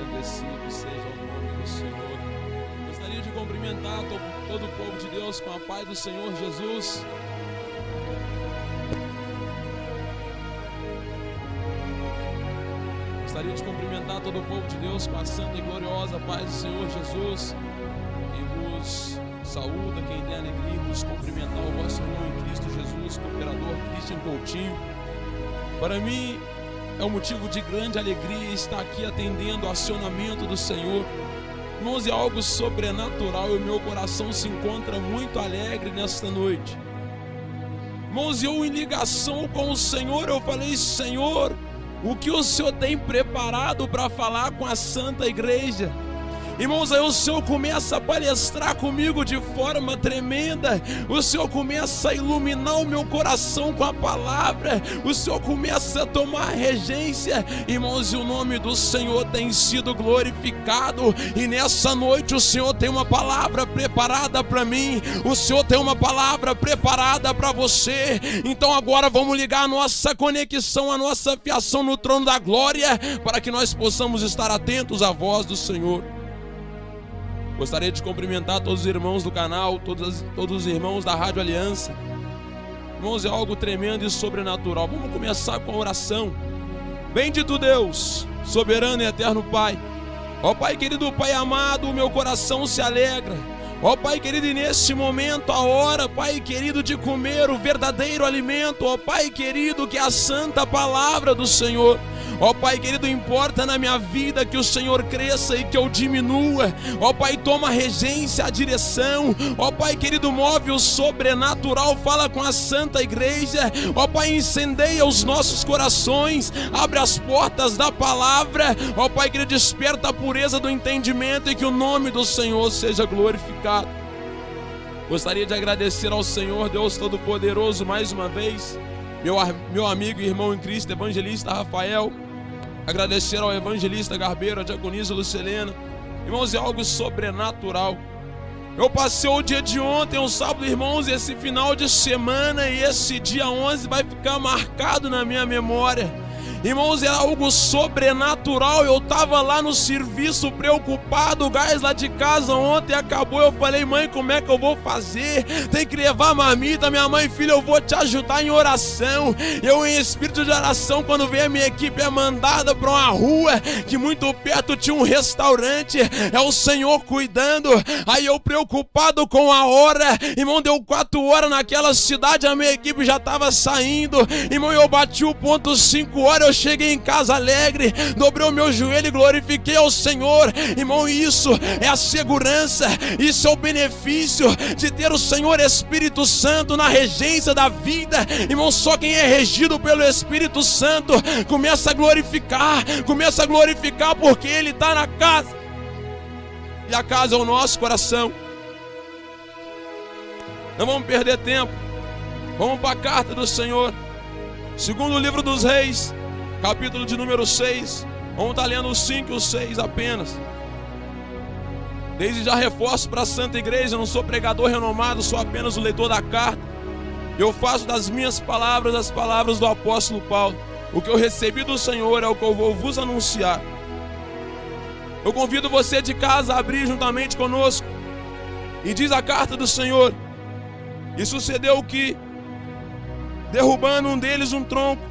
Engrandecido seja o nome do Senhor. Gostaria de cumprimentar todo o povo de Deus com a paz do Senhor Jesus. Gostaria de cumprimentar todo o povo de Deus com a santa e gloriosa paz do Senhor Jesus. E vos saúda quem tem a alegria e vos cumprimentar o vosso irmão em Cristo Jesus, cooperador Cristian Coutinho. Para mim é um motivo de grande alegria estar aqui atendendo o acionamento do Senhor. Irmãos, é algo sobrenatural e o meu coração se encontra muito alegre nesta noite. Irmãos, eu em ligação com o Senhor, eu falei: Senhor, o que o Senhor tem preparado para falar com a Santa Igreja? Irmãos, aí o Senhor começa a palestrar comigo de forma tremenda. O Senhor começa a iluminar o meu coração com a palavra. O Senhor começa a tomar regência. Irmãos, e o nome do Senhor tem sido glorificado. E nessa noite o Senhor tem uma palavra preparada para mim. O Senhor tem uma palavra preparada para você. Então agora vamos ligar a nossa conexão, a nossa fiação no trono da glória, para que nós possamos estar atentos à voz do Senhor. Gostaria de cumprimentar todos os irmãos do canal, todos os irmãos da Rádio Aliança. Irmãos, é algo tremendo e sobrenatural. Vamos começar com a oração. Bendito Deus, soberano e eterno Pai. Ó Pai querido, Pai amado, o meu coração se alegra. Ó Pai querido, e neste momento, a hora, Pai querido, de comer o verdadeiro alimento. Ó Pai querido, que é a santa palavra do Senhor. Ó Pai querido, importa na minha vida que o Senhor cresça e que eu diminua. Ó Pai, toma a regência, a direção. Ó Pai querido, move o sobrenatural, fala com a Santa Igreja. Ó Pai, incendeia os nossos corações, abre as portas da palavra. Ó Pai querido, desperta a pureza do entendimento e que o nome do Senhor seja glorificado. Gostaria de agradecer ao Senhor Deus Todo-Poderoso mais uma vez, meu amigo e irmão em Cristo, evangelista Rafael. Agradecer ao evangelista Garbeiro, a diaconisa Lucelena. Irmãos, é algo sobrenatural. Eu passei o dia de ontem, um sábado, irmãos, e esse final de semana e esse dia 11 vai ficar marcado na minha memória. Irmãos, era algo sobrenatural. Eu estava lá no serviço preocupado, o gás lá de casa ontem acabou. Eu falei: mãe, como é que eu vou fazer? Tem que levar marmita. Minha mãe: filho, eu vou te ajudar em oração. Eu, em espírito de oração, quando vem a minha equipe, é mandada para uma rua que muito perto tinha um restaurante. É o Senhor cuidando. Aí eu preocupado com a hora, irmão, deu 4 horas naquela cidade, a minha equipe já estava saindo. Irmão, eu bati o ponto 5 horas. Eu cheguei em casa alegre, dobrei o meu joelho e glorifiquei ao Senhor. Irmão, isso é a segurança, isso é o benefício de ter o Senhor Espírito Santo na regência da vida. Irmão, só quem é regido pelo Espírito Santo começa a glorificar porque Ele está na casa. E a casa é o nosso coração. Não vamos perder tempo. Vamos para a carta do Senhor. Segundo livro dos Reis, capítulo de número 6. Vamos estar lendo o 5 e o 6 apenas. Desde já reforço para a Santa Igreja: eu não sou pregador renomado, sou apenas o leitor da carta. Eu faço das minhas palavras as palavras do apóstolo Paulo. O que eu recebi do Senhor é o que eu vou vos anunciar. Eu convido você de casa a abrir juntamente conosco. E diz a carta do Senhor: e sucedeu que, derrubando um deles um tronco,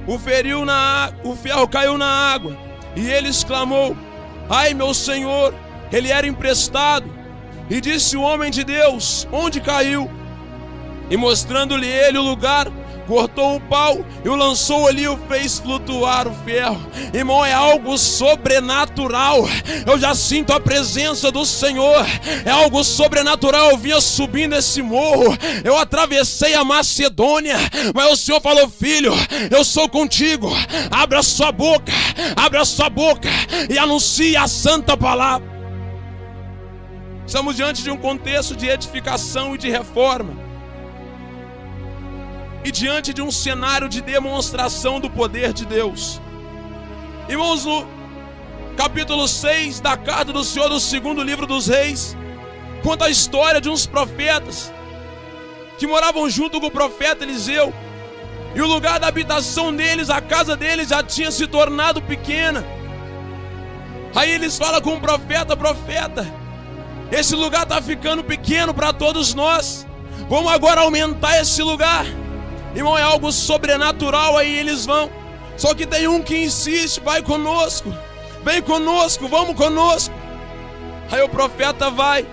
o ferro caiu na água, e ele exclamou: ai, meu Senhor, ele era emprestado. E disse o homem de Deus: onde caiu? E mostrando-lhe ele o lugar, cortou um pau e o lançou ali e o fez flutuar o ferro. Irmão, é algo sobrenatural. Eu já sinto a presença do Senhor. É algo sobrenatural. Eu vinha subindo esse morro, eu atravessei a Macedônia, mas o Senhor falou: filho, eu sou contigo. Abra sua boca e anuncie a santa palavra. Estamos diante de um contexto de edificação e de reforma, e diante de um cenário de demonstração do poder de Deus. Irmãos, no capítulo 6 da carta do Senhor, do segundo livro dos Reis, conta a história de uns profetas que moravam junto com o profeta Eliseu. E o lugar da habitação deles, a casa deles, já tinha se tornado pequena. Aí eles falam com o profeta: profeta, esse lugar está ficando pequeno para todos nós, vamos agora aumentar esse lugar. Irmão, é algo sobrenatural. Aí eles vão, só que tem um que insiste: vai conosco, vem conosco, vamos conosco. Aí o profeta vai,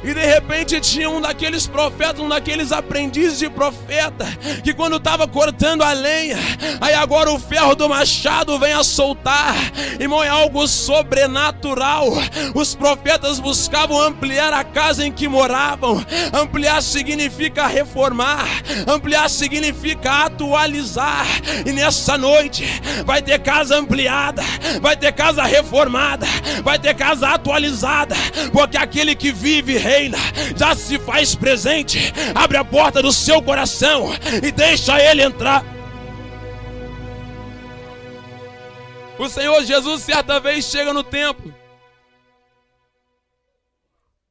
e de repente tinha um daqueles profetas, um daqueles aprendizes de profeta, que quando estava cortando a lenha, aí agora o ferro do machado vem a soltar. Irmão, é algo sobrenatural. Os profetas buscavam ampliar a casa em que moravam. Ampliar significa reformar, ampliar significa atualizar. E nessa noite vai ter casa ampliada, vai ter casa reformada, vai ter casa atualizada, porque aquele que vive reina já se faz presente. Abre a porta do seu coração e deixa ele entrar. O Senhor Jesus certa vez chega no templo.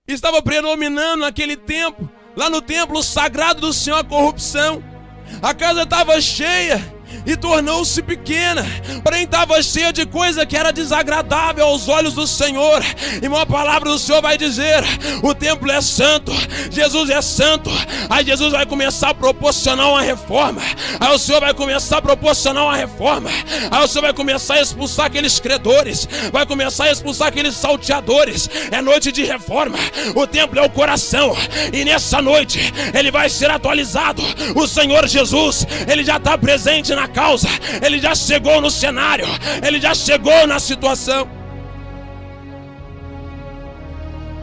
Estava predominando naquele tempo, lá no templo sagrado do Senhor, a corrupção. A casa estava cheia e tornou-se pequena, porém estava cheia de coisa que era desagradável aos olhos do Senhor. Irmão, a palavra do Senhor vai dizer: o templo é santo, Jesus é santo. Aí Jesus vai começar a proporcionar uma reforma. Aí o Senhor vai começar a proporcionar uma reforma. Aí o Senhor vai começar a expulsar aqueles credores, vai começar a expulsar aqueles salteadores. É noite de reforma. O templo é o coração, e nessa noite ele vai ser atualizado. O Senhor Jesus, ele já está presente na causa, ele já chegou no cenário, ele já chegou na situação.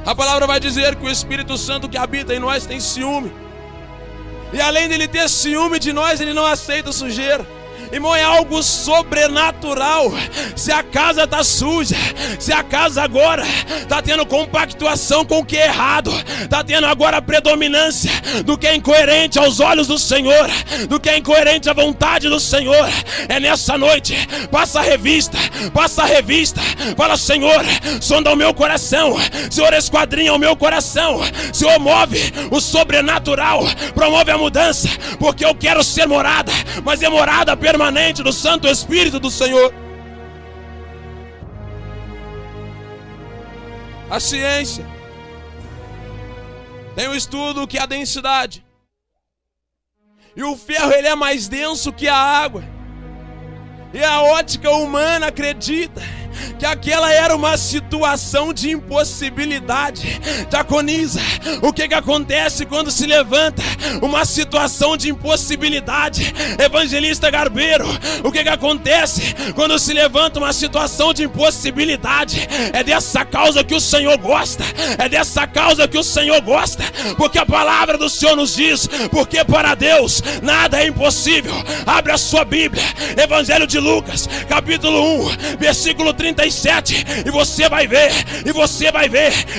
A palavra vai dizer que o Espírito Santo que habita em nós tem ciúme, e além dele ter ciúme de nós, ele não aceita sujeira. Irmão, é algo sobrenatural. Se a casa está suja, se a casa agora está tendo compactuação com o que é errado, está tendo agora a predominância do que é incoerente aos olhos do Senhor, do que é incoerente à vontade do Senhor, é nessa noite, passa a revista, fala: Senhor, sonda o meu coração, Senhor, esquadrinha o meu coração, Senhor, move o sobrenatural, promove a mudança, porque eu quero ser morada, mas é morada permanente do Santo Espírito do Senhor. A ciência tem um estudo que é a densidade, e o ferro ele é mais denso que a água, e a ótica humana acredita que aquela era uma situação de impossibilidade. Diaconisa, o que acontece quando se levanta uma situação de impossibilidade? Evangelista Garbeiro, o que acontece quando se levanta uma situação de impossibilidade? É dessa causa que o Senhor gosta, é dessa causa que o Senhor gosta, porque a palavra do Senhor nos diz: porque para Deus nada é impossível. Abre a sua Bíblia, Evangelho de Lucas, capítulo 1, versículo 37, e você vai ver,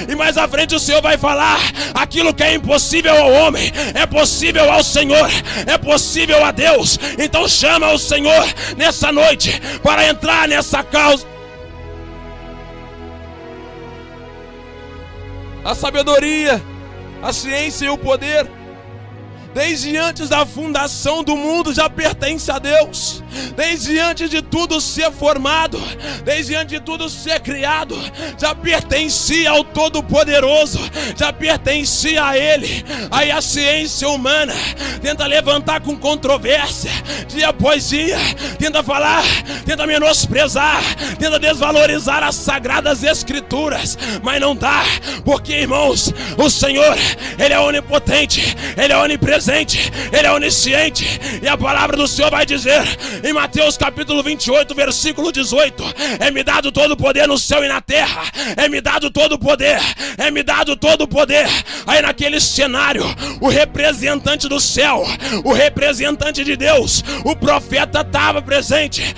e mais à frente o Senhor vai falar: aquilo que é impossível ao homem é possível ao Senhor, é possível a Deus. Então chama o Senhor nessa noite para entrar nessa causa. A sabedoria, a ciência e o poder, desde antes da fundação do mundo, já pertence a Deus. Desde antes de tudo ser formado, desde antes de tudo ser criado, já pertencia ao Todo-Poderoso, já pertencia a Ele. Aí a ciência humana tenta levantar com controvérsia, dia após dia, tenta falar, tenta menosprezar, tenta desvalorizar as Sagradas Escrituras, mas não dá, porque, irmãos, o Senhor, Ele é onipotente, Ele é onipresente, Ele é onisciente, e a palavra do Senhor vai dizer em Mateus capítulo 28, versículo 18: é-me dado todo o poder no céu e na terra, é-me dado todo o poder, é-me dado todo o poder. Aí naquele cenário, o representante do céu, o representante de Deus, o profeta estava presente,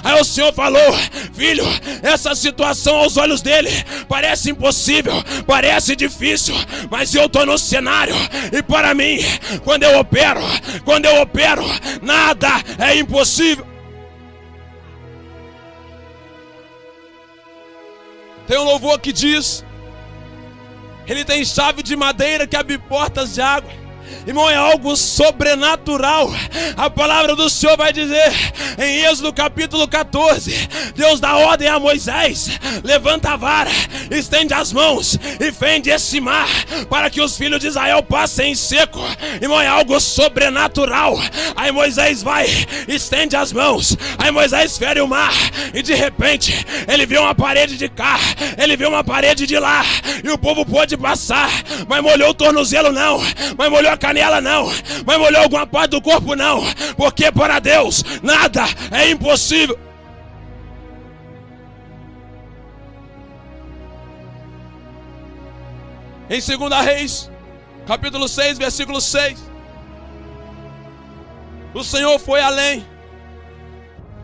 Aí o Senhor falou: filho, essa situação aos olhos dele parece impossível, parece difícil, mas eu estou no cenário, e para mim, quando eu opero, nada é impossível. Tem um louvor que diz: Ele tem chave de madeira que abre portas de água. Irmão, é algo sobrenatural. A palavra do Senhor vai dizer em Êxodo capítulo 14, Deus dá ordem a Moisés: levanta a vara, estende as mãos e fende esse mar, para que os filhos de Israel passem em seco. Irmão, é algo sobrenatural. Aí Moisés vai, estende as mãos, aí Moisés fere o mar, e de repente ele vê uma parede de cá, ele vê uma parede de lá, e o povo pôde passar, mas molhou o tornozelo não, mas molhou a canela não, mas molhou alguma parte do corpo não, porque para Deus nada é impossível. Em 2 Reis, capítulo 6, versículo 6, o Senhor foi além.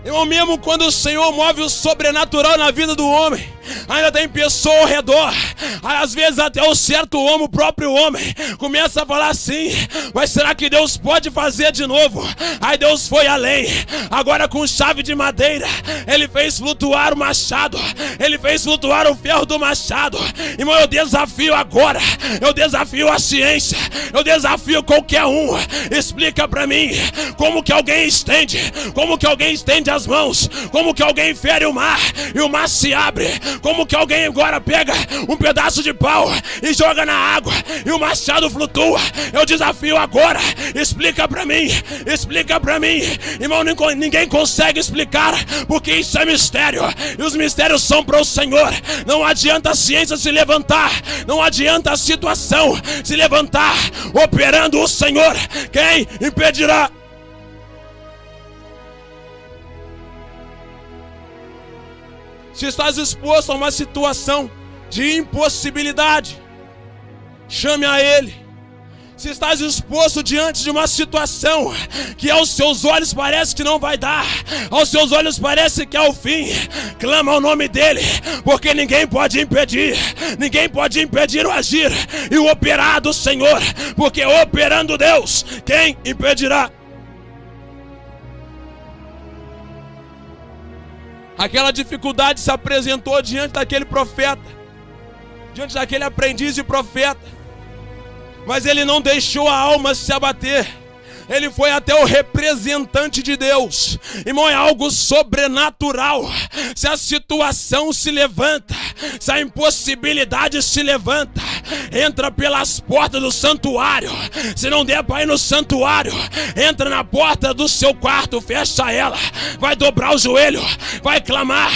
Irmão, mesmo quando o Senhor move o sobrenatural na vida do homem, ainda tem pessoa ao redor. Aí, às vezes até o certo homem, o próprio homem, começa a falar assim: mas será que Deus pode fazer de novo? Aí Deus foi além. Agora com chave de madeira, Ele fez flutuar o machado, Ele fez flutuar o ferro do machado. Irmão, eu desafio agora, eu desafio a ciência, eu desafio qualquer um. Explica pra mim como que alguém estende as mãos, como que alguém fere o mar e o mar se abre, como que alguém agora pega um pedaço de pau e joga na água e o machado flutua. Eu desafio agora, explica pra mim, irmão. Ninguém consegue explicar, porque isso é mistério, e os mistérios são para o Senhor. Não adianta a ciência se levantar, não adianta a situação se levantar, operando o Senhor, quem impedirá? Se estás exposto a uma situação de impossibilidade, chame a Ele. Se estás exposto diante de uma situação que aos seus olhos parece que não vai dar, aos seus olhos parece que é o fim, clama o nome dEle, porque ninguém pode impedir o agir e o operar do Senhor, porque operando Deus, quem impedirá? Aquela dificuldade se apresentou diante daquele profeta, diante daquele aprendiz de profeta, mas ele não deixou a alma se abater. Ele foi até o representante de Deus. Irmão, é algo sobrenatural. Se a situação se levanta, se a impossibilidade se levanta, entra pelas portas do santuário. Se não der para ir no santuário, entra na porta do seu quarto, fecha ela, vai dobrar o joelho, vai clamar,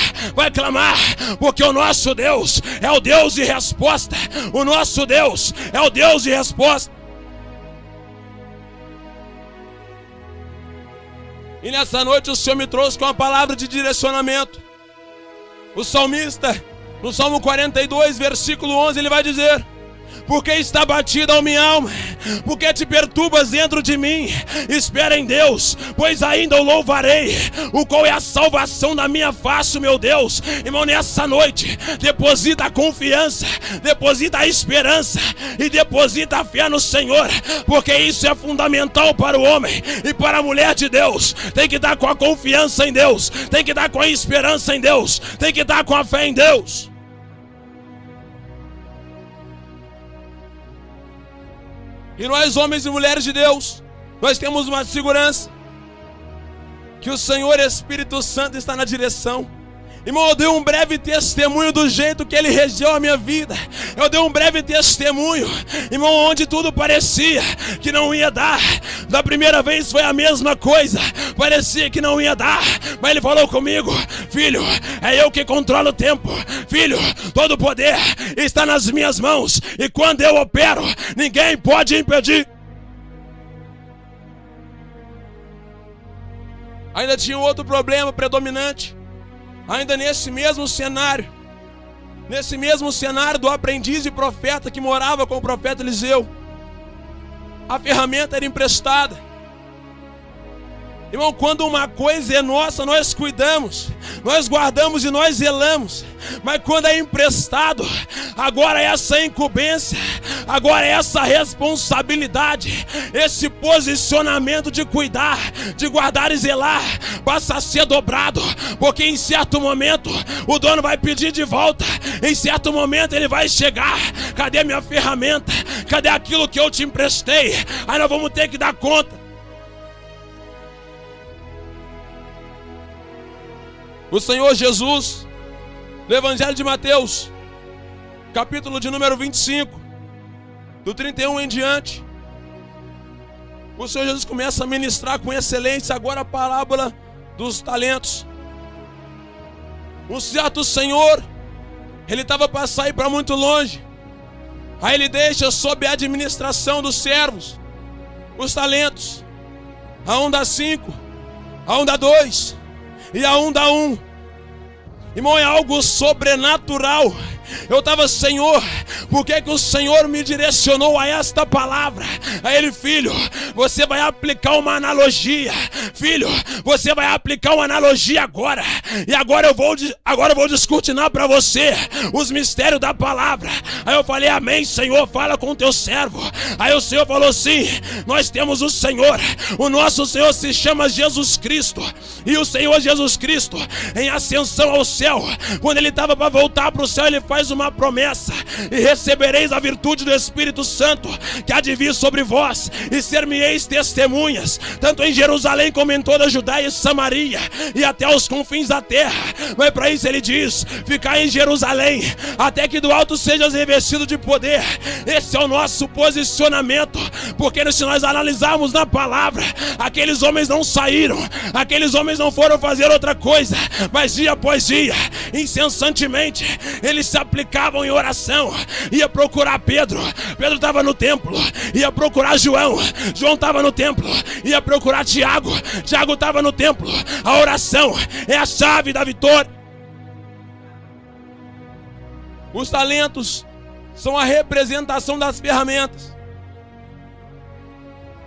porque o nosso Deus é o Deus de resposta. O nosso Deus é o Deus de resposta. E nessa noite o Senhor me trouxe com uma palavra de direcionamento. O salmista, no Salmo 42, versículo 11, ele vai dizer: porque está batida a minha alma, porque te perturbas dentro de mim, espera em Deus, pois ainda o louvarei, o qual é a salvação da minha face, meu Deus. Irmão, nessa noite, deposita a confiança, deposita a esperança e deposita a fé no Senhor, porque isso é fundamental para o homem e para a mulher de Deus. Tem que estar com a confiança em Deus, tem que estar com a esperança em Deus, tem que estar com a fé em Deus. E nós, homens e mulheres de Deus, nós temos uma segurança, que o Senhor Espírito Santo está na direção. Irmão, eu dei um breve testemunho do jeito que Ele regeu a minha vida. Eu dei um breve testemunho, irmão, onde tudo parecia que não ia dar. Da primeira vez foi a mesma coisa, parecia que não ia dar, mas Ele falou comigo: filho, é eu que controlo o tempo. Filho, todo o poder está nas minhas mãos, e quando eu opero, ninguém pode impedir. Ainda tinha outro problema predominante. Ainda nesse mesmo cenário do aprendiz de profeta que morava com o profeta Eliseu, a ferramenta era emprestada. Irmão, quando uma coisa é nossa, nós cuidamos, nós guardamos e nós zelamos. Mas quando é emprestado, agora essa incumbência, agora essa responsabilidade, esse posicionamento de cuidar, de guardar e zelar, passa a ser dobrado, porque em certo momento o dono vai pedir de volta Em certo momento ele vai chegar. Cadê minha ferramenta? Cadê aquilo que eu te emprestei? Aí nós vamos ter que dar conta. O Senhor Jesus, no Evangelho de Mateus, capítulo de número 25, do 31 em diante, o Senhor Jesus começa a ministrar com excelência agora a parábola dos talentos. Um certo senhor, ele estava para sair para muito longe. Aí ele deixa sob a administração dos servos os talentos. A um dá 5, a um dá 2 e a um dá 1. Irmão, é algo sobrenatural. Eu estava, Senhor, por que o Senhor me direcionou a esta palavra? A ele, filho, você vai aplicar uma analogia. Filho, você vai aplicar uma analogia agora. E agora eu vou descortinar para você os mistérios da palavra. Aí eu falei, amém, Senhor, fala com o teu servo. Aí o Senhor falou assim, nós temos o Senhor. O nosso Senhor se chama Jesus Cristo. E o Senhor Jesus Cristo, em ascensão ao céu, quando ele estava para voltar para o céu, ele faz uma promessa: e recebereis a virtude do Espírito Santo, que há de vir sobre vós, e ser-me-eis testemunhas, tanto em Jerusalém como em toda a Judeia e Samaria, e até os confins da terra. Mas para isso ele diz, ficai em Jerusalém, até que do alto sejas revestido de poder. Esse é o nosso posicionamento, porque se nós analisarmos na palavra, aqueles homens não saíram, aqueles homens não foram fazer outra coisa, mas dia após dia, incessantemente, eles se aplicavam em oração. Ia procurar Pedro, Pedro estava no templo. Ia procurar João, João estava no templo. Ia procurar Tiago, Tiago estava no templo. A oração é a chave da vitória. Os talentos são a representação das ferramentas.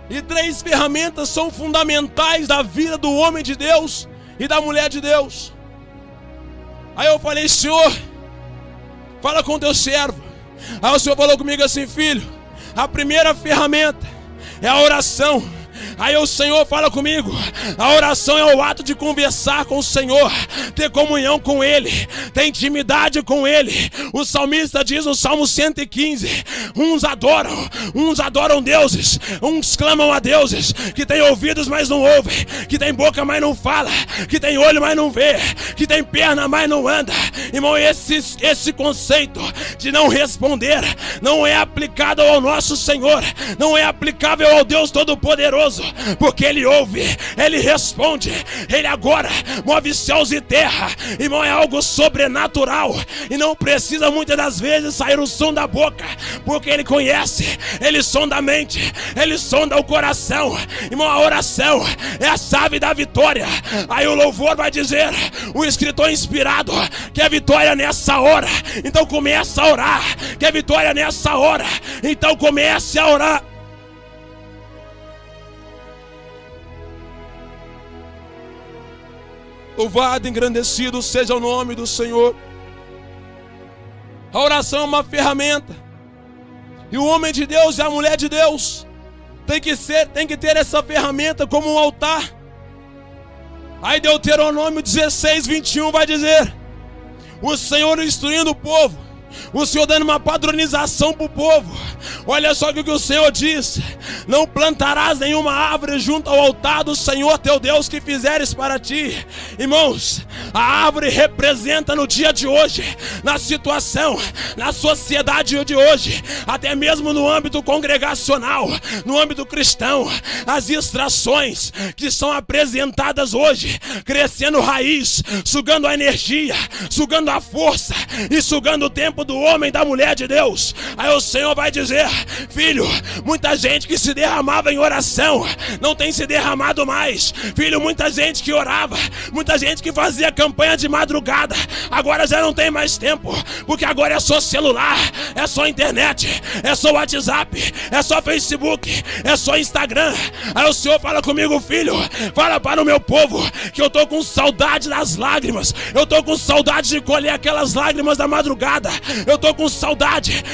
E 3 ferramentas são fundamentais da vida do homem de Deus e da mulher de Deus. Aí eu falei, Senhor, fala com teu servo. Aí o Senhor falou comigo assim, filho, a primeira ferramenta é a oração. Aí o Senhor fala comigo, a oração é o ato de conversar com o Senhor, ter comunhão com Ele, ter intimidade com Ele. O salmista diz no Salmo 115, uns adoram deuses, uns clamam a deuses, que tem ouvidos mas não ouvem, que tem boca mas não fala, que tem olho mas não vê, que tem perna mas não anda. Irmão, esse conceito de não responder não é aplicado ao nosso Senhor, não é aplicável ao Deus Todo-Poderoso, porque Ele ouve, Ele responde, Ele agora move céus e terra. Irmão, é algo sobrenatural e não precisa muitas das vezes sair o som da boca, porque Ele conhece, Ele sonda a mente, Ele sonda o coração. Irmão, a oração é a chave da vitória. Aí o louvor vai dizer, o escritor inspirado, que é vitória nessa hora. Então comece a orar, que é vitória nessa hora. Então comece a orar. Louvado, engrandecido seja o nome do Senhor. A oração é uma ferramenta. E o homem de Deus e a mulher de Deus tem que ter essa ferramenta como um altar. Aí Deuteronômio 16, 21 vai dizer, o Senhor instruindo o povo, o Senhor dando uma padronização para o povo. Olha só o que o Senhor diz: não plantarás nenhuma árvore junto ao altar do Senhor teu Deus que fizeres para ti. Irmãos, a árvore representa no dia de hoje, na situação, na sociedade de hoje, até mesmo no âmbito congregacional, no âmbito cristão, as distrações que são apresentadas hoje, crescendo raiz, sugando a energia, sugando a força e sugando o tempo do homem e da mulher de Deus. Aí o Senhor vai dizer, filho, muita gente que se derramava em oração não tem se derramado mais. Filho, muita gente que orava, muita gente que fazia campanha de madrugada, agora já não tem mais tempo, porque agora é só celular, é só internet, é só WhatsApp, é só Facebook, é só Instagram. Aí o Senhor fala comigo, filho, fala para o meu povo que eu tô com saudade das lágrimas, eu tô com saudade de colher aquelas lágrimas da madrugada, eu tô com saudade.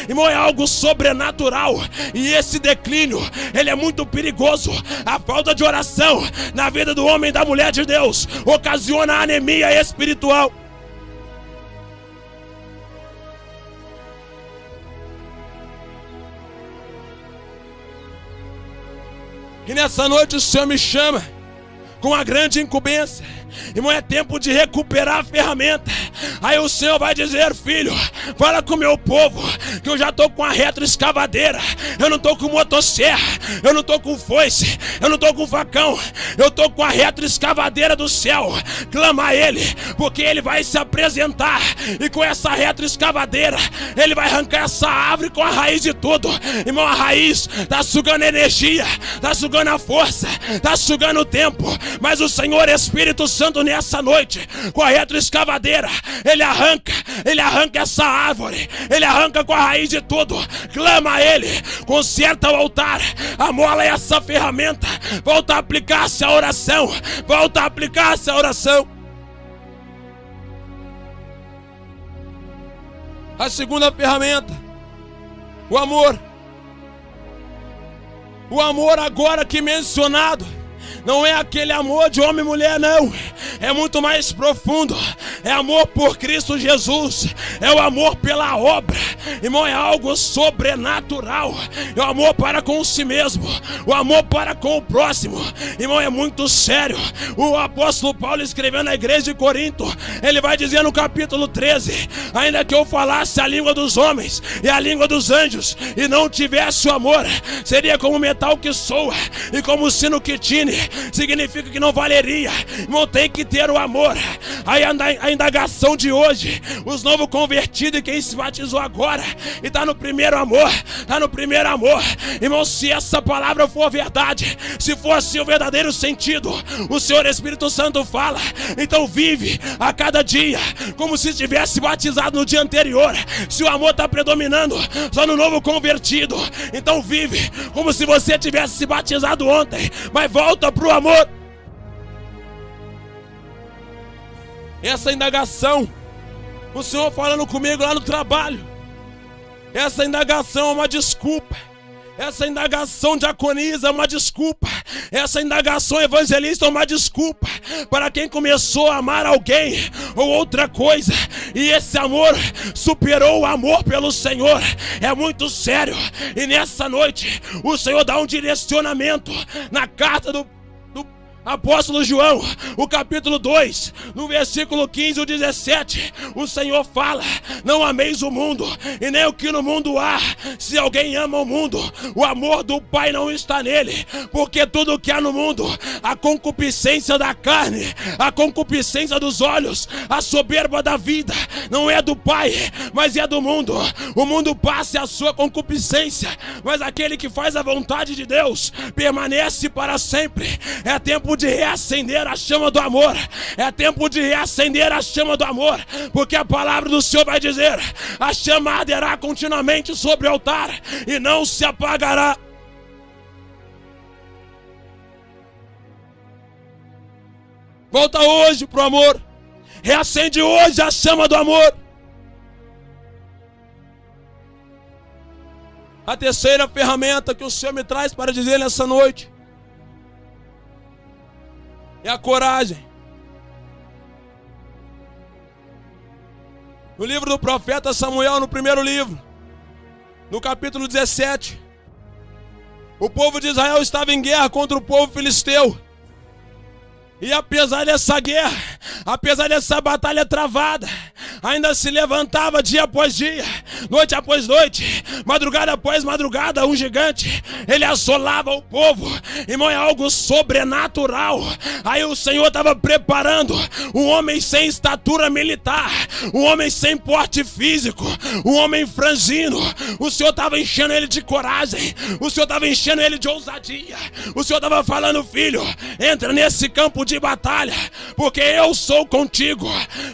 Irmão, é algo sobrenatural. E esse declínio, ele é muito perigoso. A falta de oração na vida do homem e da mulher de Deus ocasiona anemia espiritual. E nessa noite o Senhor me chama com uma grande incumbência. Irmão, é tempo de recuperar a ferramenta. Aí o Senhor vai dizer: filho, fala com o meu povo que eu já estou com a retroescavadeira. Eu não estou com motosserra, eu não estou com foice, eu não estou com facão. Eu estou com a retroescavadeira do céu. Clama a Ele, porque Ele vai se apresentar. E com essa retroescavadeira Ele vai arrancar essa árvore com a raiz de tudo. Irmão, a raiz está sugando energia, está sugando a força, está sugando o tempo. Mas o Senhor Espírito Santo nessa noite, com a retroescavadeira, Ele arranca essa árvore, Ele arranca com a raiz de tudo. Clama a Ele, conserta o altar, amola essa ferramenta, volta a aplicar-se a oração, volta a aplicar-se a oração. A segunda ferramenta, o amor. O amor agora aqui mencionado não é aquele amor de homem e mulher, não. É muito mais profundo. É amor por Cristo Jesus. É o amor pela obra. Irmão, é algo sobrenatural. É o amor para com si mesmo. O amor para com o próximo. Irmão, é muito sério. O apóstolo Paulo, escrevendo à igreja de Corinto, ele vai dizer no capítulo 13: ainda que eu falasse a língua dos homens e a língua dos anjos e não tivesse o amor, seria como metal que soa e como sino que tine. Significa que não valeria. Irmão, tem que ter o amor. Aí a indagação de hoje: os novos convertidos e quem se batizou agora e está no primeiro amor, está no primeiro amor. Irmão, se essa palavra for verdade, se for assim o verdadeiro sentido, o Senhor Espírito Santo fala, então vive a cada dia como se tivesse batizado no dia anterior. Se o amor está predominando só no novo convertido, então vive como se você tivesse se batizado ontem, mas volta pro amor. Essa indagação, o Senhor falando comigo lá no trabalho, essa indagação é uma desculpa. Essa indagação diaconisa é uma desculpa. Essa indagação evangelista é uma desculpa para quem começou a amar alguém ou outra coisa e esse amor superou o amor pelo Senhor. É muito sério. E nessa noite o Senhor dá um direcionamento na carta do apóstolo João, o capítulo 2, no versículo 15 e 17, o Senhor fala: não ameis o mundo e nem o que no mundo há. Se alguém ama o mundo, o amor do Pai não está nele, porque tudo que há no mundo, a concupiscência da carne, a concupiscência dos olhos, a soberba da vida, não é do Pai, mas é do mundo. O mundo passa a sua concupiscência, mas aquele que faz a vontade de Deus permanece para sempre. É tempo de reacender a chama do amor. É tempo de reacender a chama do amor, porque a palavra do Senhor vai dizer: a chama arderá continuamente sobre o altar e não se apagará. Volta hoje pro amor. Reacende hoje a chama do amor. A terceira ferramenta que o Senhor me traz para dizer nessa noite é a coragem. No livro do profeta Samuel, no primeiro livro, no capítulo 17, o povo de Israel estava em guerra contra o povo filisteu. E apesar dessa guerra, apesar dessa batalha travada, ainda se levantava dia após dia, noite após noite, madrugada após madrugada, um gigante. Ele assolava o povo. Irmão, é algo sobrenatural. Aí o Senhor estava preparando um homem sem estatura militar, um homem sem porte físico, um homem franzino. O Senhor estava enchendo ele de coragem, o Senhor estava enchendo ele de ousadia. O Senhor estava falando: filho, entra nesse campo de batalha, porque eu sou contigo.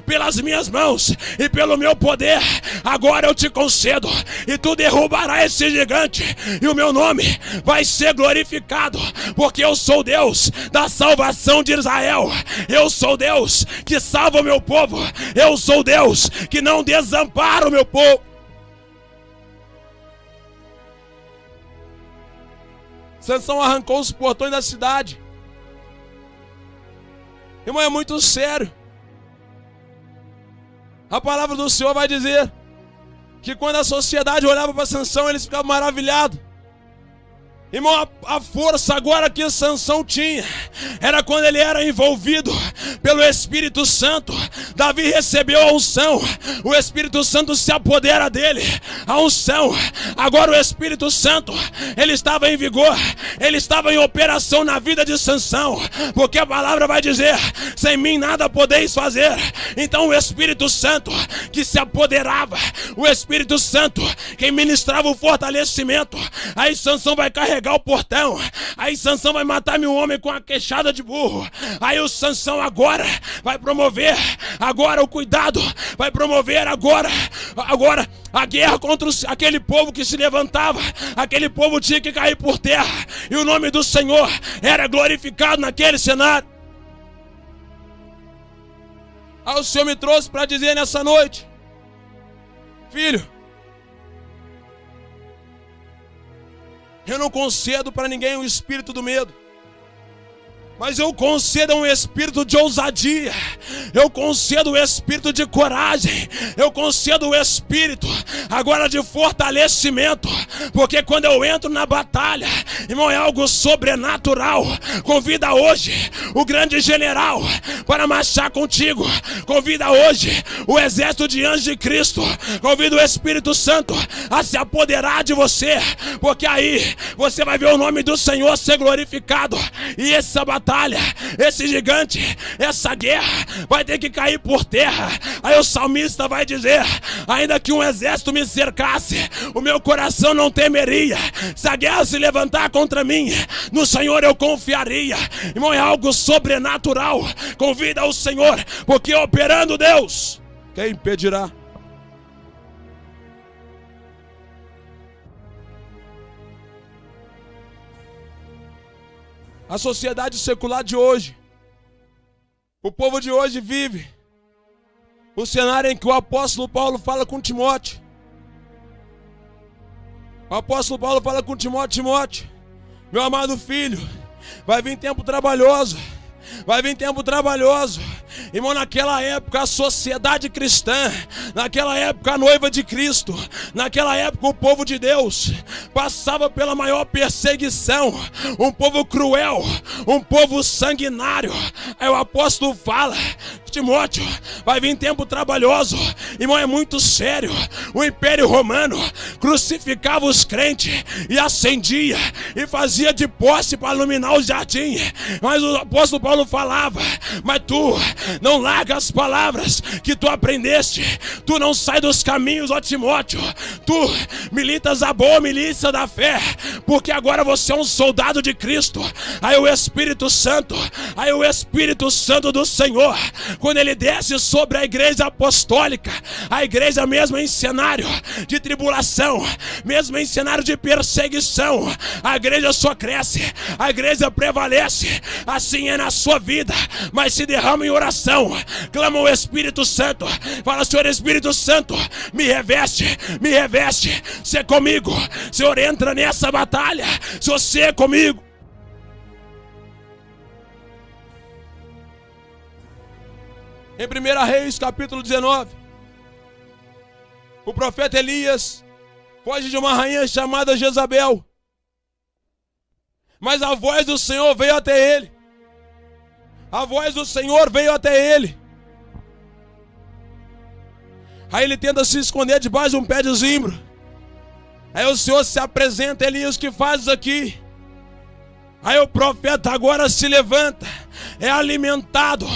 Pelas minhas mãos e pelo meu poder, agora eu te concedo, e tu derrubarás esse gigante, e o meu nome vai ser glorificado, porque eu sou Deus da salvação de Israel. Eu sou Deus que salva o meu povo. Eu sou Deus que não desampara o meu povo. Sansão arrancou os portões da cidade. Irmão, é muito sério. A palavra do Senhor vai dizer que quando a sociedade olhava para Sansão, eles ficavam maravilhados. Irmão, a força agora que Sansão tinha era quando ele era envolvido pelo Espírito Santo. Davi recebeu a unção, o Espírito Santo se apodera dele, a unção. Agora o Espírito Santo, ele estava em vigor, ele estava em operação na vida de Sansão, porque a palavra vai dizer: sem mim nada podeis fazer. Então o Espírito Santo que se apoderava, o Espírito Santo quem ministrava o fortalecimento. Aí Sansão vai carregar o portão, aí Sansão vai matar meu homem com a queixada de burro. Aí o Sansão agora vai promover agora o cuidado, vai promover agora a guerra contra aquele povo que se levantava. Aquele povo tinha que cair por terra, e o nome do Senhor era glorificado naquele cenário. Aí o Senhor me trouxe para dizer nessa noite: filho, eu não concedo para ninguém o espírito do medo, mas eu concedo um espírito de ousadia, eu concedo o espírito de coragem, eu concedo o espírito agora de fortalecimento, porque quando eu entro na batalha, irmão, é algo sobrenatural. Convida hoje o grande general para marchar contigo, convida hoje o exército de anjos de Cristo, convida o Espírito Santo a se apoderar de você, porque aí você vai ver o nome do Senhor ser glorificado, e essa batalha, esse gigante, essa guerra vai ter que cair por terra. Aí o salmista vai dizer: ainda que um exército me cercasse, o meu coração não temeria. Se a guerra se levantar contra mim, no Senhor eu confiaria. Irmão, é algo sobrenatural. Convida o Senhor, porque operando Deus, quem impedirá? A sociedade secular de hoje, o povo de hoje vive o cenário em que o apóstolo Paulo fala com Timóteo. O apóstolo Paulo fala com Timóteo: Timóteo, meu amado filho, vai vir tempo trabalhoso. Vai vir tempo trabalhoso. Irmão, naquela época a sociedade cristã, naquela época a noiva de Cristo, naquela época o povo de Deus passava pela maior perseguição. Um povo cruel, um povo sanguinário. Aí o apóstolo fala: Timóteo, vai vir tempo trabalhoso. Irmão, é muito sério. O Império Romano crucificava os crentes e acendia e fazia de poste para iluminar o jardim. Mas o apóstolo Paulo falava: mas tu não larga as palavras que tu aprendeste, tu não sai dos caminhos, ó Timóteo, tu militas a boa milícia da fé, porque agora você é um soldado de Cristo. Aí o Espírito Santo do Senhor, quando ele desce sobre a igreja apostólica, a igreja mesmo em cenário de tribulação, mesmo em cenário de perseguição, a igreja só cresce, a igreja prevalece. Assim é na sua vida, mas se derrama em oração, clama o Espírito Santo, fala: Senhor Espírito Santo, me reveste, se é comigo, Senhor, entra nessa batalha, se você é comigo. Em 1 Reis capítulo 19, o profeta Elias foge de uma rainha chamada Jezabel, mas a voz do Senhor veio até ele. A voz do Senhor veio até ele. Aí ele tenta se esconder debaixo de um pé de zimbro. Aí o Senhor se apresenta: Elias, o que fazes aqui? Aí o profeta agora se levanta, é alimentado.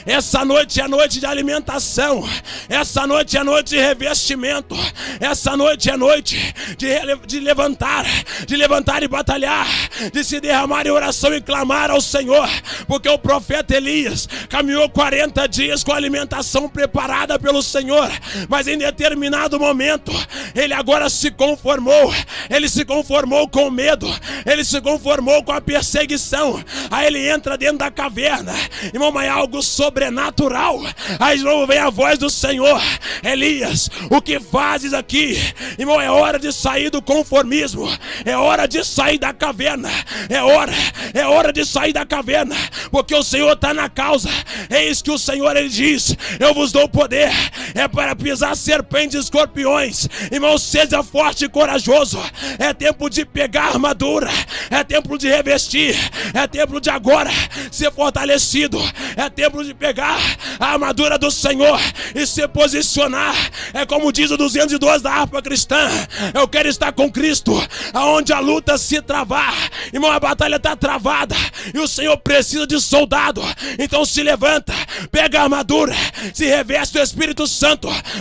Essa noite é noite de alimentação. Essa noite é noite de revestimento. Essa noite é noite de levantar e batalhar, de se derramar em oração e clamar ao Senhor. Porque o profeta Elias caminhou 40 dias com a alimentação preparada pelo Senhor, mas em determinado momento ele agora se conformou. Ele se conformou com o medo, ele se conformou com a perseguição. Aí ele entra dentro da caverna. Irmão, mas é algo sobrenatural. Aí de novo vem a voz do Senhor: Elias, o que fazes aqui? Irmão, é hora de sair do conformismo, é hora de sair da caverna, é hora de sair da caverna, porque o Senhor está na causa. Eis que o Senhor, ele diz: eu vos dou poder, é para pisar serpentes e escorpiões. Irmão, seja forte e corajoso. É tempo de pegar a armadura, é tempo de revestir, é tempo de agora ser fortalecido, é tempo de pegar a armadura do Senhor e se posicionar. É como diz o 212 da harpa cristã: eu quero estar com Cristo, aonde a luta se travar. Irmão, a batalha está travada e o Senhor precisa de soldado. Então se levanta, pega a armadura, se reveste do Espírito Santo.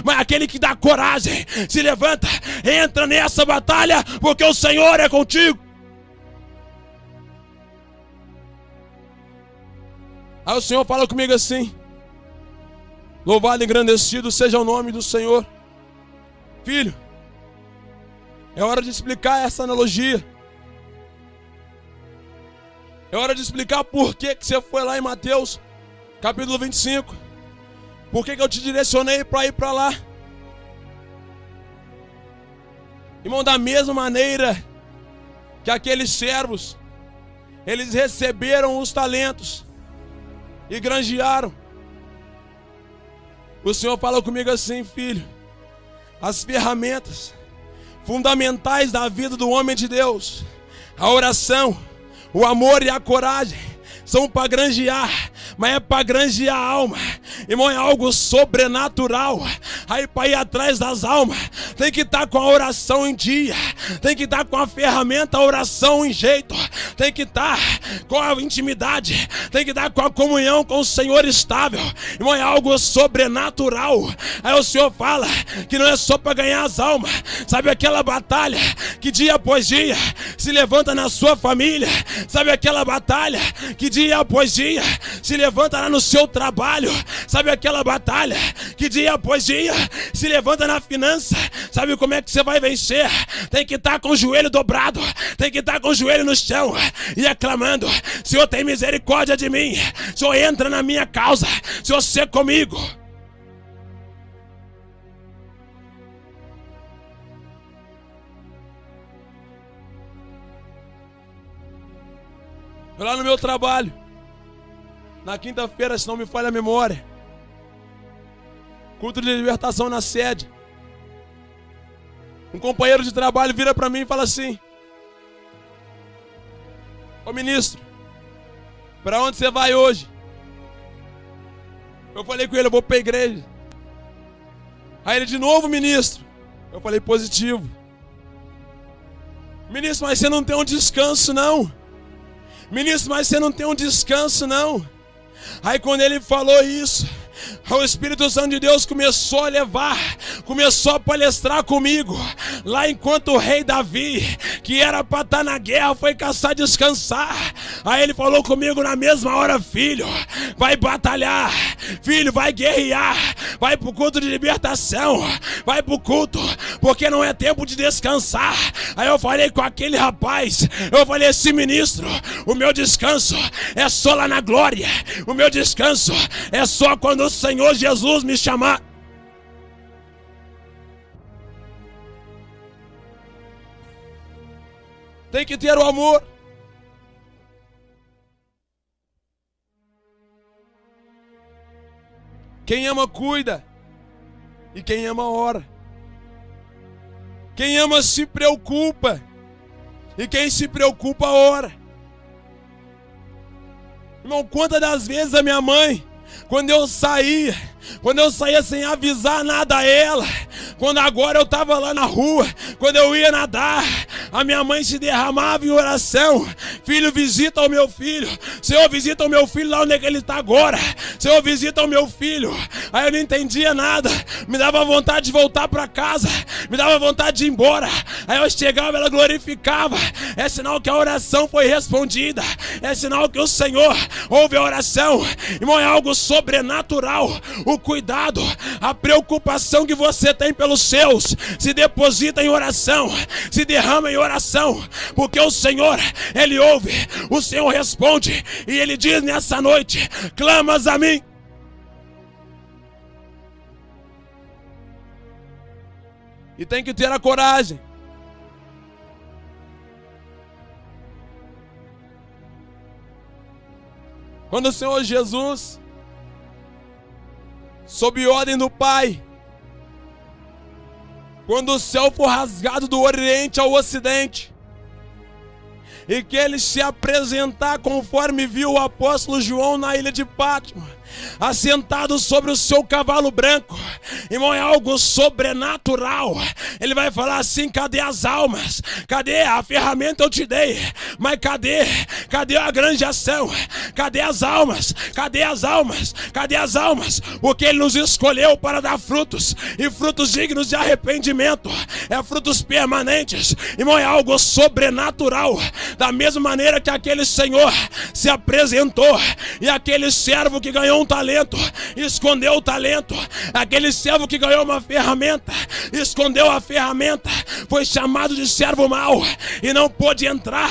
Mas aquele que dá coragem, se levanta, entra nessa batalha, porque o Senhor é contigo. Aí o Senhor fala comigo assim: louvado e engrandecido seja o nome do Senhor. Filho, é hora de explicar essa analogia. É hora de explicar por que você foi lá em Mateus capítulo 25. Por que eu te direcionei para ir para lá? Irmão, da mesma maneira que aqueles servos, eles receberam os talentos e granjearam. O Senhor fala comigo assim: filho, as ferramentas fundamentais da vida do homem de Deus, a oração, o amor e a coragem, são para granjear, mas é para granjear a alma. Irmão, é algo sobrenatural. Aí para ir atrás das almas, tem que estar com a oração em dia, tem que estar com a ferramenta, a oração em jeito, tem que estar com a intimidade, tem que estar com a comunhão com o Senhor estável. Irmão, é algo sobrenatural. Aí o Senhor fala que não é só para ganhar as almas. Sabe aquela batalha que dia após dia se levanta na sua família? Sabe aquela batalha que dia após dia se levanta lá no seu trabalho? Sabe aquela batalha que dia após dia se levanta na finança? Sabe como é que você vai vencer? Tem que estar com o joelho dobrado, tem que estar com o joelho no chão e aclamando: Senhor, tem misericórdia de mim, Senhor, entra na minha causa, Senhor, seja comigo. Eu lá no meu trabalho, na quinta-feira, se não me falha a memória, culto de libertação na sede. Um companheiro de trabalho vira para mim e fala assim: ô ministro, para onde você vai hoje? Eu falei com ele: eu vou para a igreja. Aí ele: de novo, ministro? Eu falei: positivo. Ministro, mas você não tem um descanso não. Ministro, mas você não tem um descanso não. Aí quando ele falou isso, o Espírito Santo de Deus começou a levar, começou a palestrar comigo. Lá enquanto o rei Davi, que era para estar na guerra, foi caçar descansar. Aí ele falou comigo na mesma hora: filho, vai batalhar, filho, vai guerrear, vai pro culto de libertação, vai pro culto, porque não é tempo de descansar. Aí eu falei com aquele rapaz, eu falei assim: ministro, o meu descanso é só lá na glória, o meu descanso é só quando o Senhor Jesus me chamar. Tem que ter o amor. Quem ama cuida, e quem ama ora. Quem ama se preocupa, e quem se preocupa ora. Irmão, quantas das vezes a minha mãe, quando eu saía sem avisar nada a ela, quando agora eu estava lá na rua, quando eu ia nadar, a minha mãe se derramava em oração: filho, visita o meu filho, Senhor, visita o meu filho lá onde é que ele está agora, Senhor, visita o meu filho. Aí eu não entendia nada, me dava vontade de voltar para casa, me dava vontade de ir embora. Aí eu chegava, ela glorificava. É sinal que a oração foi respondida, é sinal que o Senhor ouve a oração. Irmão, é algo sobrenatural. O cuidado, a preocupação que você tem pelos seus se deposita em oração, se derrama em oração, porque o Senhor, Ele ouve, o Senhor responde, e Ele diz nessa noite: clamas a mim. E tem que ter a coragem. Quando o Senhor Jesus, sob ordem do Pai, quando o céu for rasgado do oriente ao ocidente, e que ele se apresentar conforme viu o apóstolo João na ilha de Pátmos, assentado sobre o seu cavalo branco, irmão, é algo sobrenatural. Ele vai falar assim: cadê as almas? Cadê a ferramenta? Eu te dei, mas cadê a grande ação? Cadê as almas? Cadê as almas? Cadê as almas? Porque ele nos escolheu para dar frutos, e frutos dignos de arrependimento, é frutos permanentes, irmão, é algo sobrenatural. Da mesma maneira que aquele Senhor se apresentou, e aquele servo que ganhou um talento, escondeu o talento, aquele servo que ganhou uma ferramenta, escondeu a ferramenta, foi chamado de servo mau, e não pôde entrar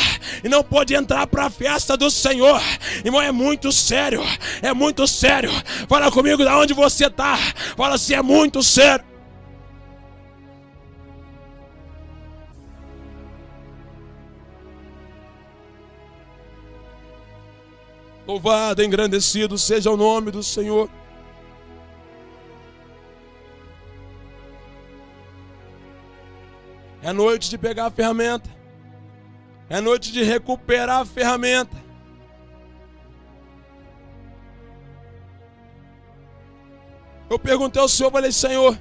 para a festa do Senhor. Irmão, é muito sério, é muito sério. Fala comigo de onde você está, fala assim: é muito sério. Louvado, engrandecido seja o nome do Senhor. É noite de pegar a ferramenta. É noite de recuperar a ferramenta. Eu perguntei ao Senhor, falei: Senhor,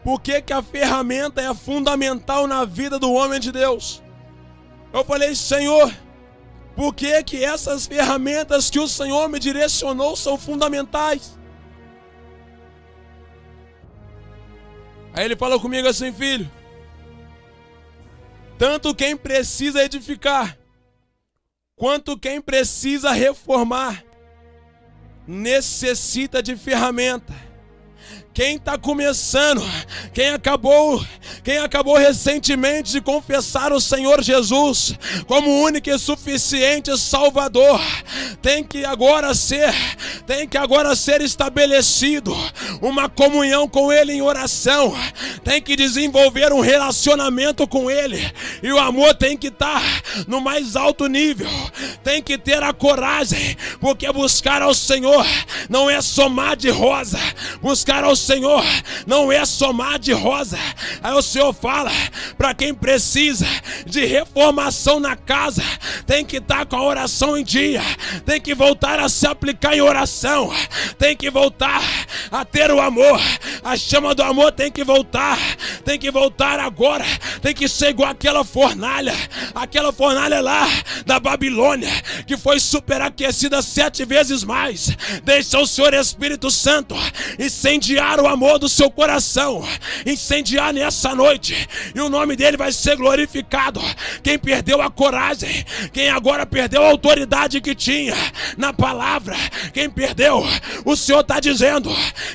por que a ferramenta é fundamental na vida do homem de Deus? Eu falei: Senhor, por que essas ferramentas que o Senhor me direcionou são fundamentais? Aí ele falou comigo assim: filho, tanto quem precisa edificar, quanto quem precisa reformar, necessita de ferramenta. Quem está começando, quem acabou recentemente de confessar o Senhor Jesus como único e suficiente Salvador, tem que agora ser estabelecido uma comunhão com Ele em oração, tem que desenvolver um relacionamento com Ele, e o amor tem que estar no mais alto nível, tem que ter a coragem, porque buscar ao Senhor não é somar de rosa, buscar ao Senhor não é somar de rosa. Aí o Senhor fala: para quem precisa de reformação na casa, tem que estar com a oração em dia, tem que voltar a se aplicar em oração, tem que voltar a ter o amor, a chama do amor tem que voltar agora, tem que ser igual aquela fornalha lá da Babilônia, que foi superaquecida 7 vezes mais. Deixa o Senhor Espírito Santo incendiar o amor do seu coração, incendiar nessa noite, e o nome dele vai ser glorificado. Quem perdeu a coragem, quem agora perdeu a autoridade que tinha na palavra, quem perdeu, o Senhor está dizendo: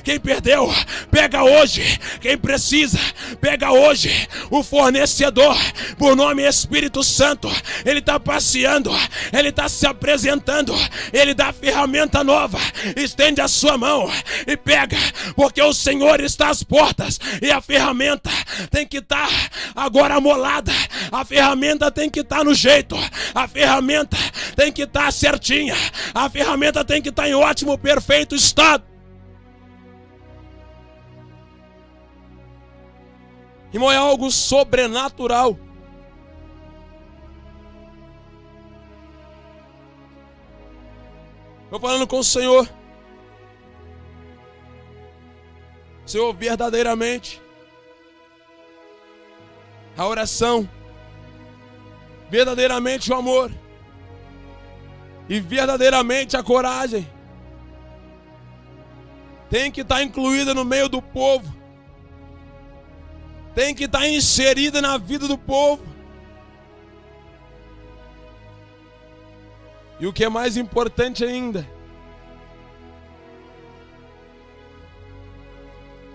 quem perdeu, pega hoje. Quem precisa, pega hoje. O fornecedor, por nome Espírito Santo, ele está passeando, ele está se apresentando, ele dá ferramenta nova. Estende a sua mão e pega, porque o Senhor está às portas, e a ferramenta tem que estar agora amolada, a ferramenta tem que estar no jeito, a ferramenta tem que estar certinha, a ferramenta tem que estar em ótimo, perfeito estado. Irmão, é algo sobrenatural. Estou falando com o Senhor. Senhor, verdadeiramente a oração, verdadeiramente o amor e verdadeiramente a coragem tem que estar incluída no meio do povo, tem que estar inserida na vida do povo. E o que é mais importante ainda,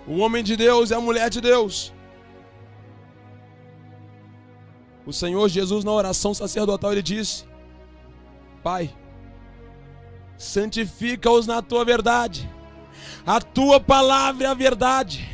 o homem de Deus e a mulher de Deus. O Senhor Jesus, na oração sacerdotal, ele disse: Pai, santifica-os na tua verdade, a tua palavra é a verdade.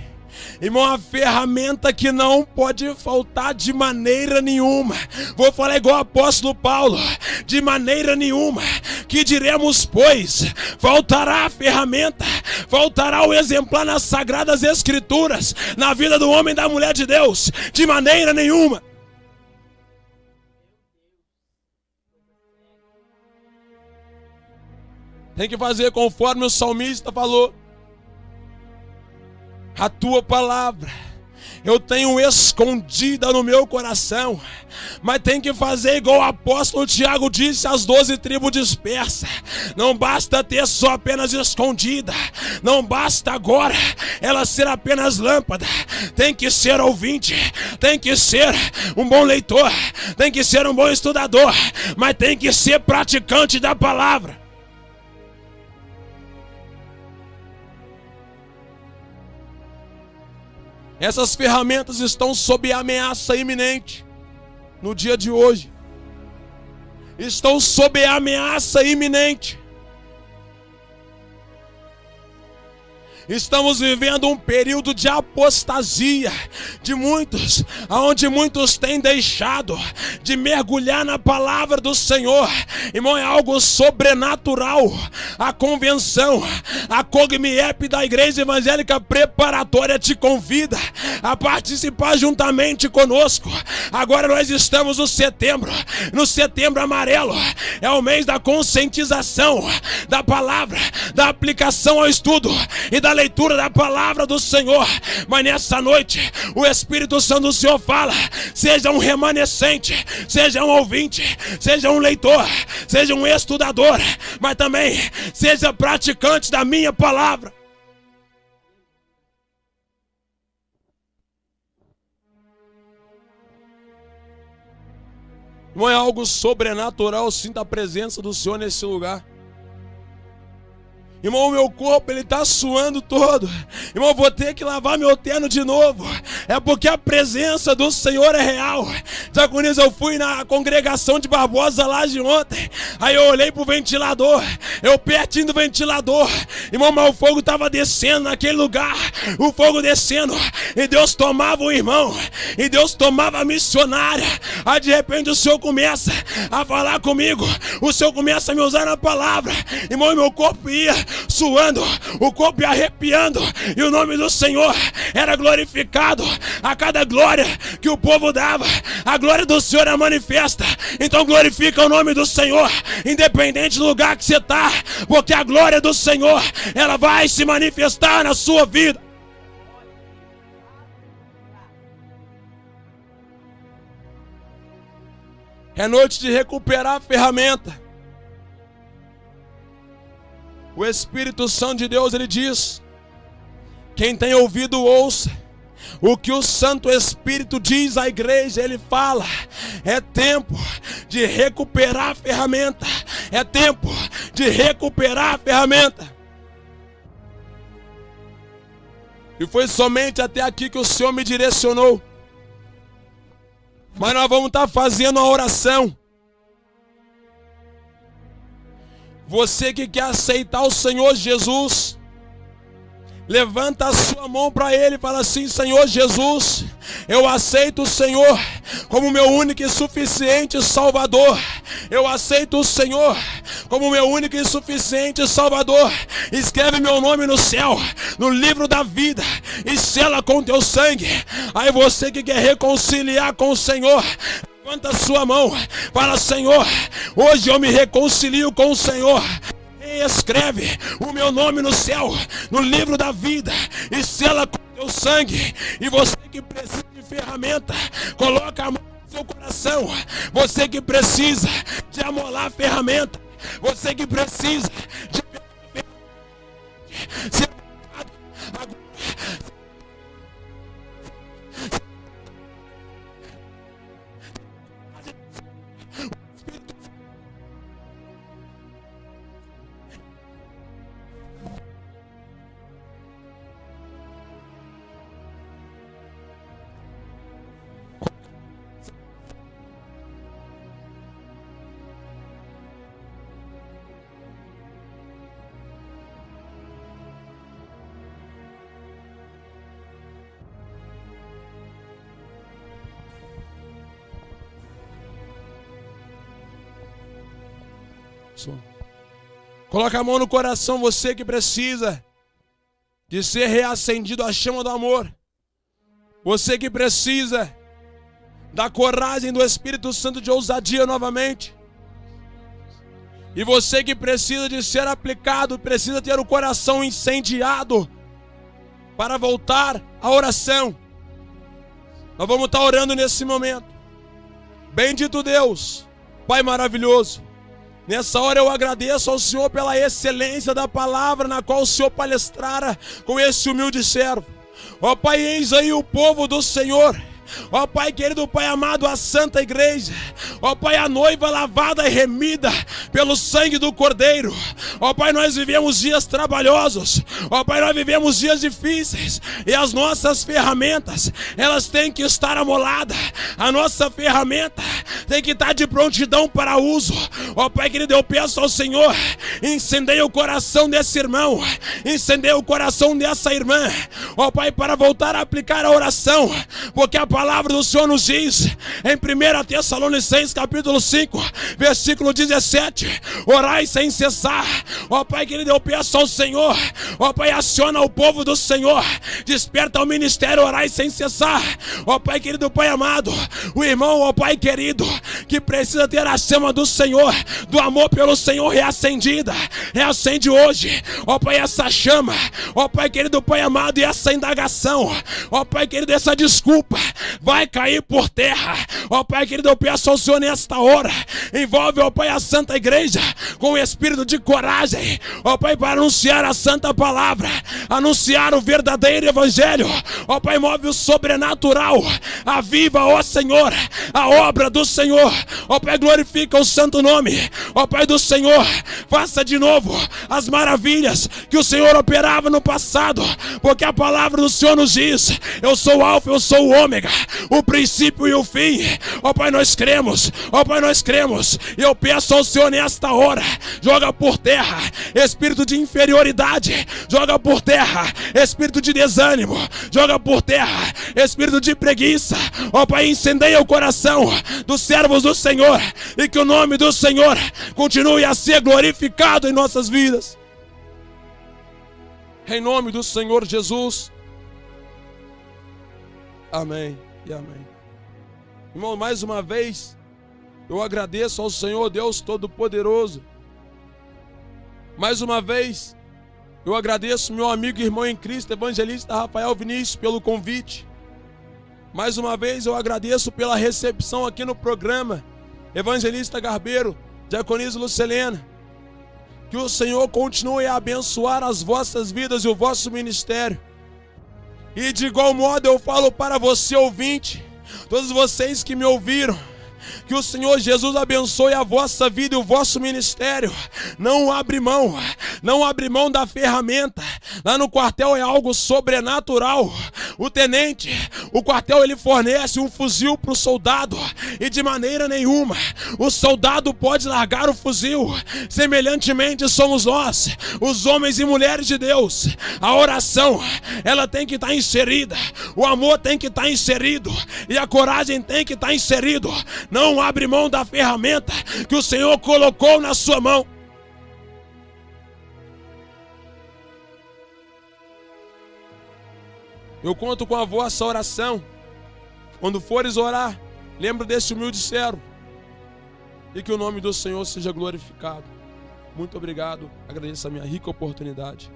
Irmão, a ferramenta que não pode faltar de maneira nenhuma. Vou falar igual o apóstolo Paulo: de maneira nenhuma. Que diremos, pois? Faltará a ferramenta, faltará o exemplar nas Sagradas Escrituras, na vida do homem e da mulher de Deus? De maneira nenhuma. Tem que fazer conforme o salmista falou. A tua palavra eu tenho escondida no meu coração. Mas tem que fazer igual o apóstolo Tiago disse às 12 tribos dispersas. Não basta ter só apenas escondida. Não basta agora ela ser apenas lâmpada. Tem que ser ouvinte. Tem que ser um bom leitor. Tem que ser um bom estudador. Mas tem que ser praticante da palavra. Essas ferramentas estão sob ameaça iminente no dia de hoje. Estão sob ameaça iminente. Estamos vivendo um período de apostasia de muitos, onde muitos têm deixado de mergulhar na palavra do Senhor. Irmão, é algo sobrenatural. A convenção, a Cogmiep da Igreja Evangélica Preparatória te convida a participar juntamente conosco. Agora nós estamos no setembro amarelo. É o mês da conscientização da palavra, da aplicação ao estudo e da leitura da palavra do Senhor. Mas nessa noite o Espírito Santo do Senhor fala: seja um remanescente, seja um ouvinte, seja um leitor, seja um estudador, mas também seja praticante da minha palavra. Não é algo sobrenatural, sinta a presença do Senhor nesse lugar. Irmão, meu corpo ele está suando todo. Irmão, vou ter que lavar meu terno de novo. É porque a presença do Senhor é real. Diaconis, eu fui na congregação de Barbosa lá de ontem. Aí eu olhei pro ventilador. Eu pertinho do ventilador. Irmão, mas o fogo estava descendo naquele lugar. O fogo descendo. E Deus tomava o irmão. E Deus tomava a missionária. Aí de repente o Senhor começa a falar comigo. O Senhor começa a me usar na palavra. Irmão, meu corpo ia suando, o corpo ia arrepiando, e o nome do Senhor era glorificado. A cada glória que o povo dava, a glória do Senhor é manifesta. Então glorifica o nome do Senhor, independente do lugar que você está, porque a glória do Senhor, ela vai se manifestar na sua vida. É noite de recuperar a ferramenta. O Espírito Santo de Deus, ele diz: quem tem ouvido, ouça o que o Santo Espírito diz à igreja. Ele fala: é tempo de recuperar a ferramenta. É tempo de recuperar a ferramenta. E foi somente até aqui que o Senhor me direcionou. Mas nós vamos estar fazendo uma oração. Você que quer aceitar o Senhor Jesus, levanta a sua mão para Ele e fala assim: Senhor Jesus, eu aceito o Senhor como meu único e suficiente Salvador. Eu aceito o Senhor como meu único e suficiente Salvador. Escreve meu nome no céu, no livro da vida, e sela com teu sangue. Aí você que quer reconciliar com o Senhor, levanta a sua mão, fala: Senhor, hoje eu me reconcilio com o Senhor. E escreve o meu nome no céu, no livro da vida, e sela com teu sangue. E você que precisa de ferramenta, coloca a mão no seu coração. Você que precisa de amolar a ferramenta, você que precisa de ser agora. Coloca a mão no coração, você que precisa de ser reacendido à chama do amor. Você que precisa da coragem do Espírito Santo de ousadia novamente. E você que precisa de ser aplicado, precisa ter o coração incendiado para voltar à oração. Nós vamos estar orando nesse momento. Bendito Deus, Pai maravilhoso. Nessa hora eu agradeço ao Senhor pela excelência da palavra na qual o Senhor palestrara com esse humilde servo. Ó Pai, eis aí o povo do Senhor. Ó Pai querido, Pai amado, a Santa Igreja. Ó Pai, a noiva lavada e remida pelo sangue do Cordeiro. Ó Pai, nós vivemos dias trabalhosos. Ó Pai, nós vivemos dias difíceis. E as nossas ferramentas, elas têm que estar amoladas. A nossa ferramenta tem que estar de prontidão para uso. Ó Pai querido, eu peço ao Senhor, incendeie o coração desse irmão, incendeie o coração dessa irmã. Ó Pai, para voltar a aplicar a oração, porque a palavra do Senhor nos diz em 1 Tessalonicenses capítulo 5, versículo 17, orai sem cessar. Ó Pai querido, eu peço ao Senhor, ó Pai, aciona o povo do Senhor, desperta o ministério, orai sem cessar. Ó Pai querido, Pai amado, o irmão, ó Pai querido, que precisa ter a chama do Senhor, do amor pelo Senhor reacendida, reacende hoje, ó Pai, essa chama, ó Pai querido, Pai amado, e essa indagação, ó Pai querido, essa desculpa vai cair por terra. Ó Pai querido, eu peço ao Senhor nesta hora, envolve, ó Pai, a Santa Igreja com o espírito de coragem, ó Pai, para anunciar a Santa Palavra, anunciar o verdadeiro Evangelho. Ó Pai, move o sobrenatural, aviva, ó Senhor, a obra do Senhor. Ó Pai, glorifica o santo nome, ó Pai do Senhor, faça de novo as maravilhas que o Senhor operava no passado, porque a palavra do Senhor nos diz, eu sou o Alfa, eu sou o Ômega, o princípio e o fim. Ó Pai, nós cremos, ó Pai, nós cremos. E eu peço ao Senhor nesta hora, joga por terra espírito de inferioridade, joga por terra espírito de desânimo, joga por terra espírito de preguiça. Ó Pai, incendeia o coração dos servos do Senhor, e que o nome do Senhor continue a ser glorificado em nossas vidas. Em nome do Senhor Jesus. Amém e amém. Irmão, mais uma vez, eu agradeço ao Senhor Deus Todo-Poderoso. Mais uma vez, eu agradeço meu amigo e irmão em Cristo, evangelista Rafael Vinícius, pelo convite. Mais uma vez, eu agradeço pela recepção aqui no programa, evangelista Garbeiro, diaconisa Lucelena. Que o Senhor continue a abençoar as vossas vidas e o vosso ministério. E de igual modo eu falo para você, ouvinte, todos vocês que me ouviram, que o Senhor Jesus abençoe a vossa vida e o vosso ministério. Não abre mão da ferramenta. Lá no quartel é algo sobrenatural. O tenente, o quartel, ele fornece um fuzil para o soldado, e de maneira nenhuma o soldado pode largar o fuzil. Semelhantemente somos nós, os homens e mulheres de Deus. A oração, ela tem que estar inserida, o amor tem que estar inserido, e a coragem tem que estar inserido. Não abre mão da ferramenta que o Senhor colocou na sua mão. Eu conto com a vossa oração. Quando fores orar, lembra desse humilde servo. E que o nome do Senhor seja glorificado. Muito obrigado. Agradeço a minha rica oportunidade.